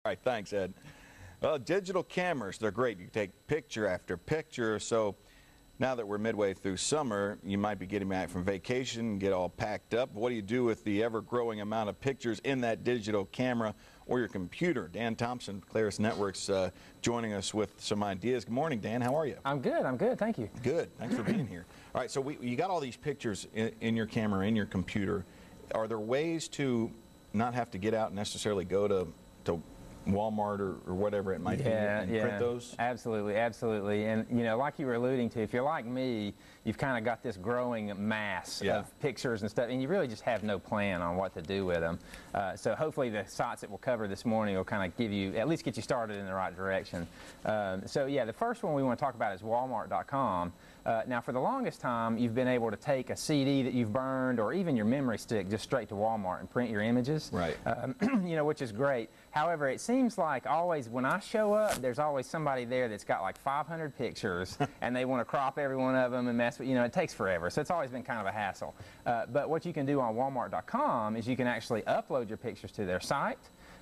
right, thanks, Ed. Well, digital cameras, they're great. You take picture after picture. So now that we're midway through summer, you might be getting back from vacation, get all packed up. What do you do with the ever-growing amount of pictures in that digital camera or your computer? Dan Thompson, Claris Networks, joining us with some ideas. Good morning, Dan. How are you? I'm good. Thank you. Good. Thanks for being here. All right, so you got all these pictures in your camera, in your computer. Are there ways to not have to get out and necessarily go to Walmart or whatever it might be and print those? Absolutely. And you know, like you were alluding to, if you're like me, you've kind of got this growing mass of pictures and stuff, and you really just have no plan on what to do with them. So hopefully the sites that we'll cover this morning will kind of give you, at least get you started in the right direction. So yeah, the first one we want to talk about is Walmart.com. Now, for the longest time, you've been able to take a CD that you've burned or even your memory stick just straight to Walmart and print your images. Right. You know, which is great. However, it seems like always when I show up, there's always somebody there that's got like 500 pictures and they want to crop every one of them and mess with, you know, it takes forever. So it's always been kind of a hassle. But what you can do on Walmart.com is you can actually upload your pictures to their site.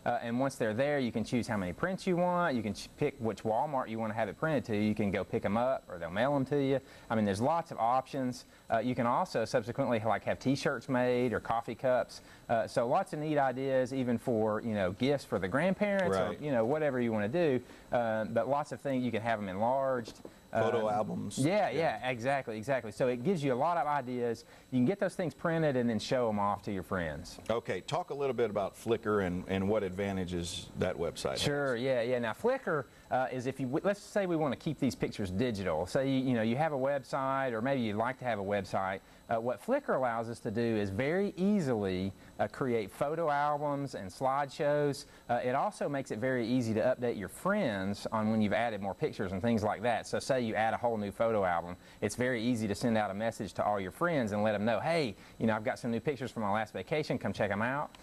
And once they're there, you can choose how many prints you want. You can pick which Walmart you want to have it printed to. You can go pick them up, or they'll mail them to you. I mean, there's lots of options. You can also subsequently like have T-shirts made or coffee cups. So lots of neat ideas, even for gifts for the grandparents, right, or whatever you want to do. But lots of things. You can have them enlarged. Photo albums. Yeah, exactly. So it gives you a lot of ideas. You can get those things printed and then show them off to your friends. Okay, talk a little bit about Flickr and what advantages that website has. Sure, yeah. Now Flickr is if you, let's say we want to keep these pictures digital. Say you have a website, or maybe you'd like to have a website. What Flickr allows us to do is very easily create photo albums and slideshows. It also makes it very easy to update your friends on when you've added more pictures and things like that. So say you add a whole new photo album, it's very easy to send out a message to all your friends and let them know, hey, I've got some new pictures from my last vacation, come check them out.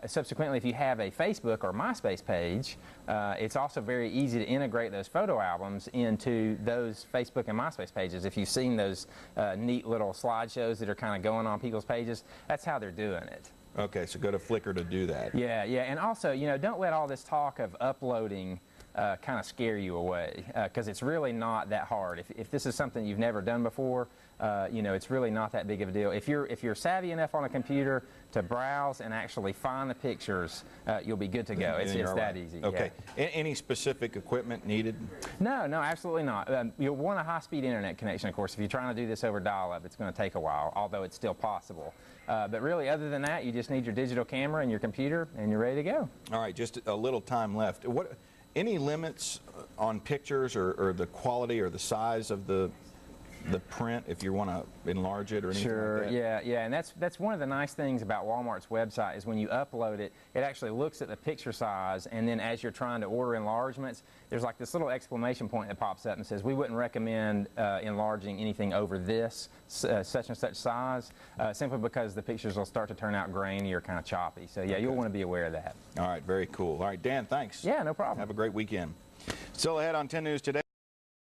Subsequently, if you have a Facebook or MySpace page, it's also very easy to integrate those photo albums into those Facebook and MySpace pages. If you've seen those neat little slideshows that are kind of going on people's pages, that's how they're doing it. Okay, so go to Flickr to do that. Yeah, and also, don't let all this talk of uploading kind of scare you away, because it's really not that hard. If this is something you've never done before, it's really not that big of a deal. If you're savvy enough on a computer to browse and actually find the pictures, you'll be good to go. It's that easy. Okay. Yeah. Any specific equipment needed? No, absolutely not. You'll want a high-speed internet connection, of course. If you're trying to do this over dial-up, it's going to take a while, although it's still possible. But really, other than that, you just need your digital camera and your computer, and you're ready to go. All right, just a little time left. Any limits on pictures or the quality or the size of the print if you want to enlarge it or anything like that? Yeah, and that's one of the nice things about Walmart's website is when you upload it, it actually looks at the picture size, and then as you're trying to order enlargements, there's like this little exclamation point that pops up and says, we wouldn't recommend enlarging anything over this such and such size, simply because the pictures will start to turn out grainy or kind of choppy. So yeah, you'll want to be aware of that. All right, very cool. All right, Dan, thanks. Yeah, no problem. Have a great weekend. Still ahead on 10 News Today.